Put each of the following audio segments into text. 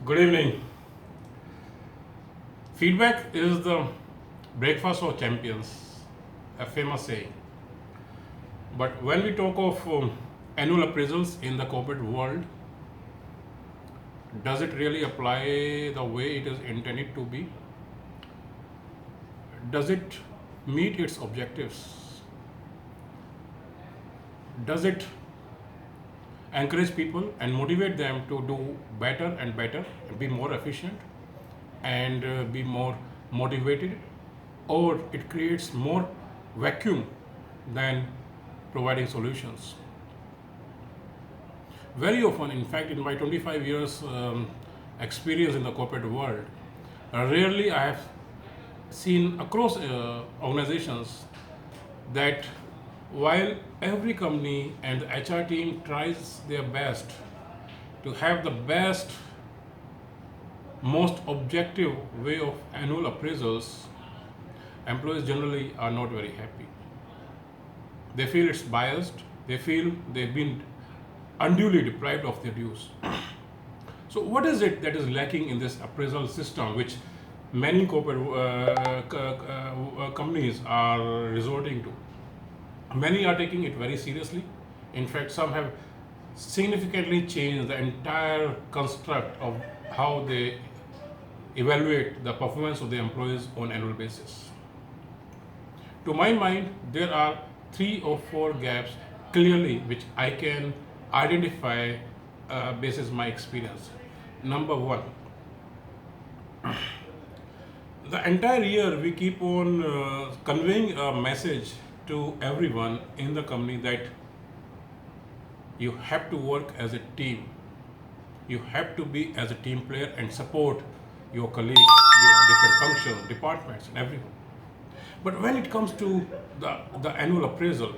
Good evening. Feedback is the breakfast of champions, a famous saying. But when we talk of annual appraisals in the corporate world, does it really apply the way it is intended to be? Does it meet its objectives? Does it encourage people and motivate them to do better, be more efficient, and be more motivated, or it creates more vacuum than providing solutions? Very often, in fact, in my 25 years experience in the corporate world, rarely I have seen across organizations that while every company and the HR team tries their best to have the best, most objective way of annual appraisals, employees generally are not very happy. They feel it's biased, they feel they've been unduly deprived of their dues. So, what is it that is lacking in this appraisal system, which many corporate companies are resorting to? Many are taking it very seriously. In fact, some have significantly changed the entire construct of how they evaluate the performance of the employees on annual basis. To my mind, there are 3 or 4 gaps clearly which I can identify basis my experience. Number one, the entire year we keep on conveying a message to everyone in the company that you have to work as a team. You have to be as a team player and support your colleagues, your different functions, departments, and everyone. But when it comes to the annual appraisal,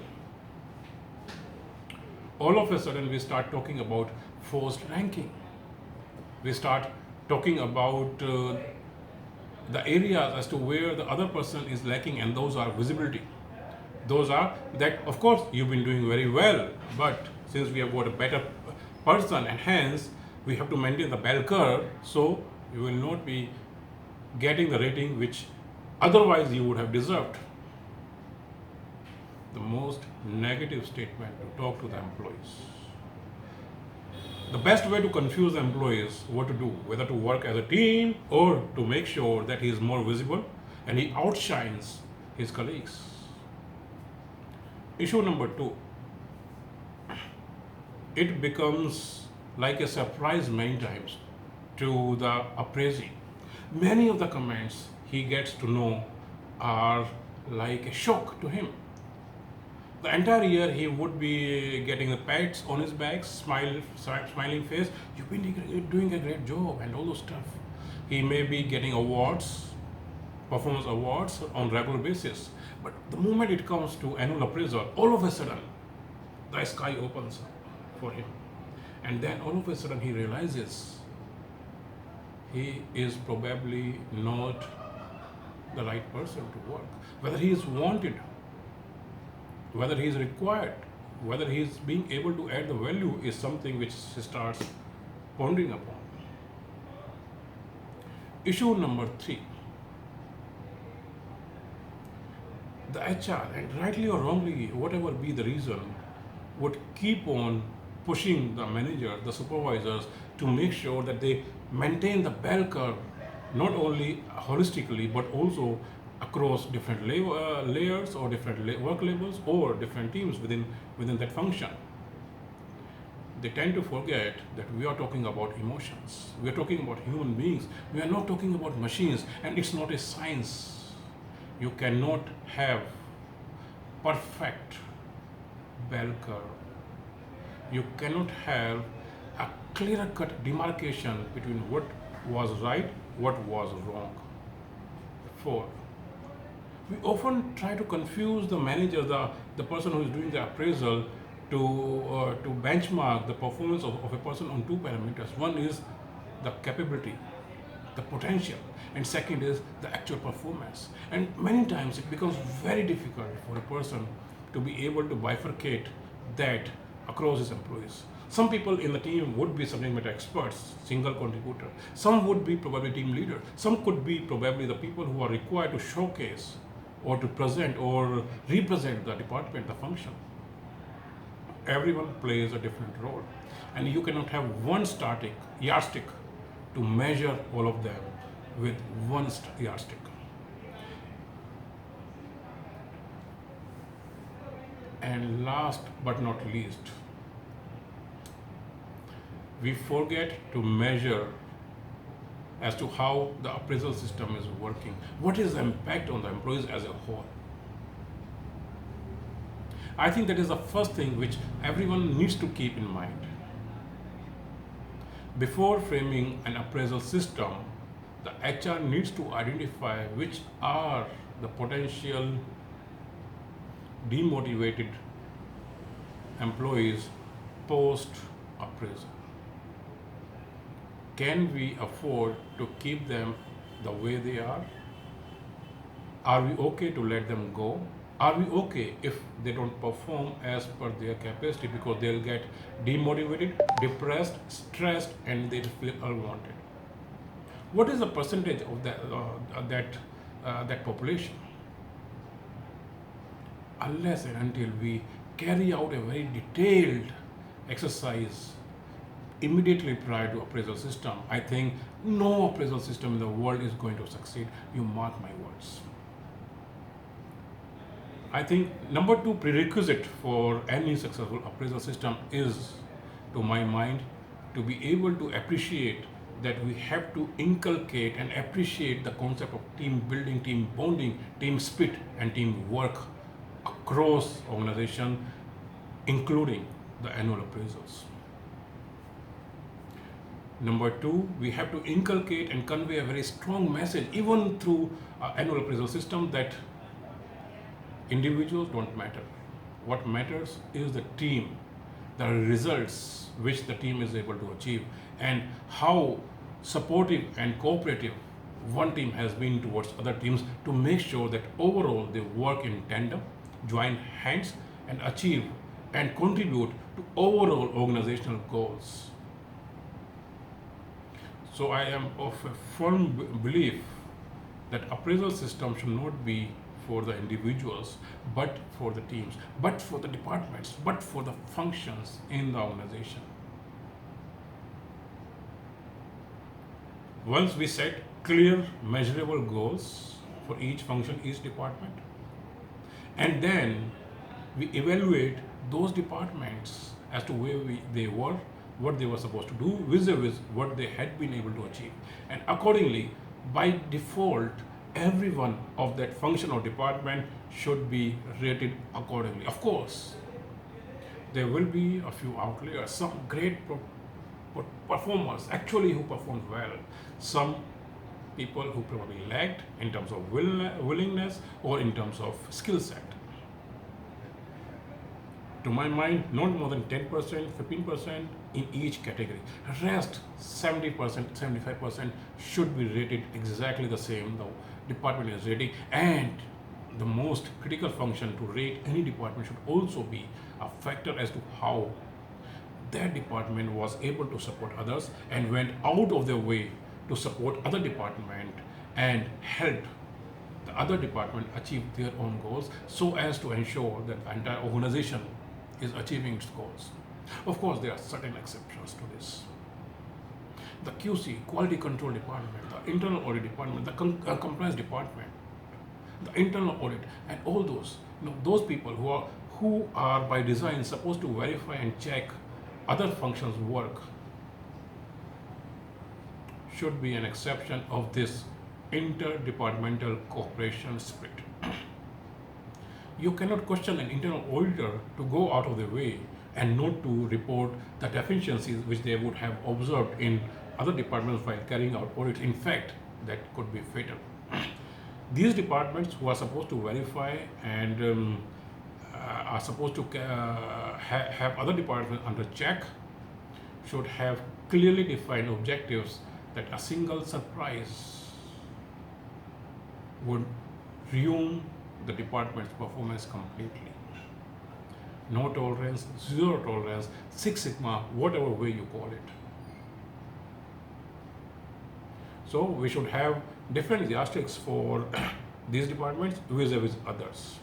all of a sudden we start talking about forced ranking. We start talking about the areas as to where the other person is lacking, and those are visibility. Those are that, of course, you've been doing very well, but since we have got a better person, and hence we have to maintain the bell curve, so you will not be getting the rating which otherwise you would have deserved. The most negative statement to talk to the employees. The best way to confuse the employees what to do, whether to work as a team or to make sure that he is more visible and he outshines his colleagues. Issue number 2, it becomes like a surprise many times to the appraisee. Many of the comments he gets to know are like a shock to him. The entire year he would be getting the pats on his back, smiling face, you've been doing a great job, and all those stuff. He may be getting awards, performance awards on regular basis. But the moment it comes to annual appraisal, all of a sudden, the sky opens up for him. And then all of a sudden he realizes he is probably not the right person to work. Whether he is wanted, whether he is required, whether he is being able to add the value is something which he starts pondering upon. Issue number 3. The HR, and rightly or wrongly, whatever be the reason, would keep on pushing the manager, the supervisors, to make sure that they maintain the bell curve, not only holistically but also across different layers or different work levels or different teams within that function. They tend to forget that we are talking about emotions. We are talking about human beings. We are not talking about machines, and it's not a science. You cannot have perfect bell curve. You cannot have a clear-cut demarcation between what was right, what was wrong. 4. We often try to confuse the manager, the person who is doing the appraisal, to benchmark the performance of a person on 2 parameters. One is the capability, the potential, and second is the actual performance. And many times it becomes very difficult for a person to be able to bifurcate that across his employees. Some people in the team would be subject matter experts, single contributor. Some would be probably team leader. Some could be probably the people who are required to showcase or to present or represent the department, the function. Everyone plays a different role. And you cannot have one static yardstick to measure all of them with one yardstick. And last but not least, we forget to measure as to how the appraisal system is working. What is the impact on the employees as a whole? I think that is the first thing which everyone needs to keep in mind. Before framing an appraisal system, the HR needs to identify which are the potential demotivated employees post appraisal. Can we afford to keep them the way they are? Are we okay to let them go? Are we okay if they don't perform as per their capacity, because they'll get demotivated, depressed, stressed, and they'll feel unwanted? What is the percentage of that population? Unless and until we carry out a very detailed exercise immediately prior to appraisal system, I think no appraisal system in the world is going to succeed. You mark my words. I think number two prerequisite for any successful appraisal system is, to my mind, to be able to appreciate that we have to inculcate and appreciate the concept of team building, team bonding, team spirit, and team work across organization, including the annual appraisals. Number two, we have to inculcate and convey a very strong message, even through annual appraisal system, that individuals don't matter. What matters is the team, the results which the team is able to achieve, and how supportive and cooperative one team has been towards other teams to make sure that overall they work in tandem, join hands, and achieve and contribute to overall organizational goals. So I am of a firm belief that appraisal system should not be for the individuals, but for the teams, but for the departments, but for the functions in the organization. Once we set clear, measurable goals for each function, each department, and then we evaluate those departments as to where they were, what they were supposed to do, vis-a-vis what they had been able to achieve. And accordingly, by default, every one of that function or department should be rated accordingly. Of course, there will be a few outliers, some great performers actually who performed well, some people who probably lacked in terms of willingness or in terms of skill set. To my mind, not more than 10%, 15% in each category. Rest 70%, 75% should be rated exactly the same the department is rating. And the most critical function to rate any department should also be a factor as to how that department was able to support others and went out of their way to support other department and helped the other department achieve their own goals, so as to ensure that the entire organization is achieving its goals. Of course, there are certain exceptions to this. The QC, quality control department, the internal audit department, the compliance department, the internal audit, and all those, those people who are by design supposed to verify and check other functions' work, should be an exception of this interdepartmental cooperation spirit. You cannot question an internal auditor to go out of their way and not to report the deficiencies which they would have observed in other departments while carrying out audits. In fact, that could be fatal. These departments who are supposed to verify and are supposed to have other departments under check should have clearly defined objectives that a single surprise would ruin the department's performance completely. no tolerance, zero tolerance, Six Sigma, whatever way you call it. So we should have different yardsticks for these departments vis-a-vis others.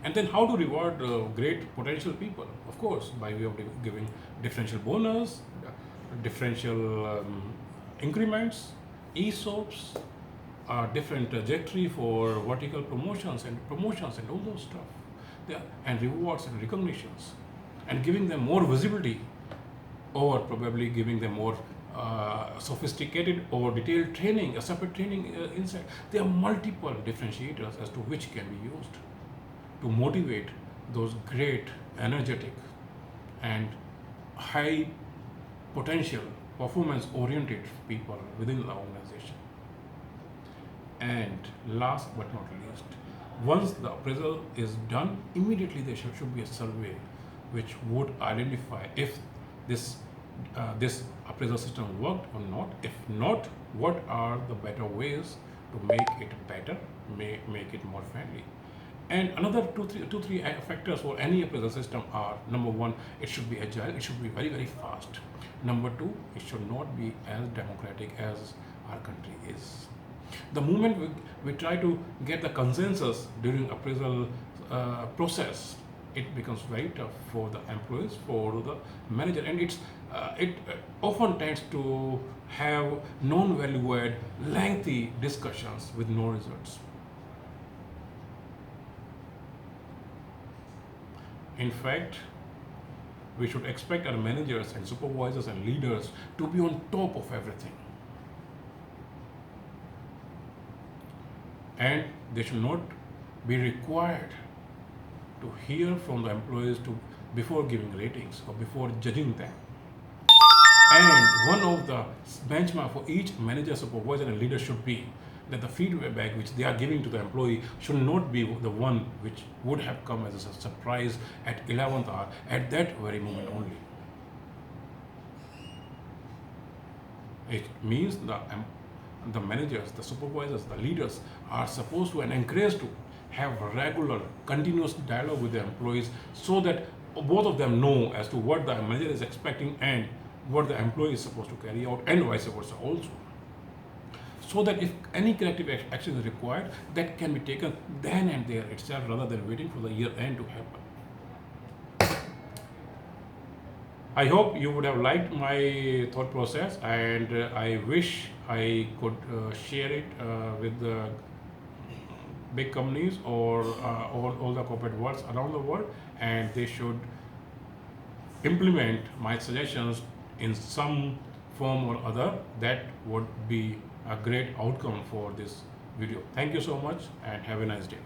And then how to reward great potential people? Of course, by way of giving differential bonus, differential increments, ESOPs, different trajectory for vertical promotions and all those stuff. Yeah, and rewards and recognitions, and giving them more visibility, or probably giving them more sophisticated or detailed training, a separate training inside. There are multiple differentiators as to which can be used to motivate those great, energetic, and high potential, performance oriented people within the organization. And last but not least, once the appraisal is done, immediately there should be a survey which would identify if this appraisal system worked or not. If not, what are the better ways to make it better, make it more friendly. And another two, three factors for any appraisal system are: number one, it should be agile, it should be very, very fast. Number two, it should not be as democratic as our country is. The moment we try to get the consensus during appraisal process, it becomes very tough for the employees, for the manager, and it often tends to have non-value add, lengthy discussions with no results. In fact, we should expect our managers and supervisors and leaders to be on top of everything. And they should not be required to hear from the employees before giving ratings or before judging them. And one of the benchmark for each manager, supervisor, and leader should be that the feedback which they are giving to the employee should not be the one which would have come as a surprise at 11th hour, at that very moment only. It means the managers, the supervisors, the leaders are supposed to and encouraged to have regular, continuous dialogue with the employees, so that both of them know as to what the manager is expecting and what the employee is supposed to carry out, and vice versa also. So that if any corrective action is required, that can be taken then and there itself, rather than waiting for the year end to happen. I hope you would have liked my thought process, and I wish I could share it with the big companies or all the corporate worlds around the world, and they should implement my suggestions in some form or other. That would be a great outcome for this video. Thank you so much, and have a nice day.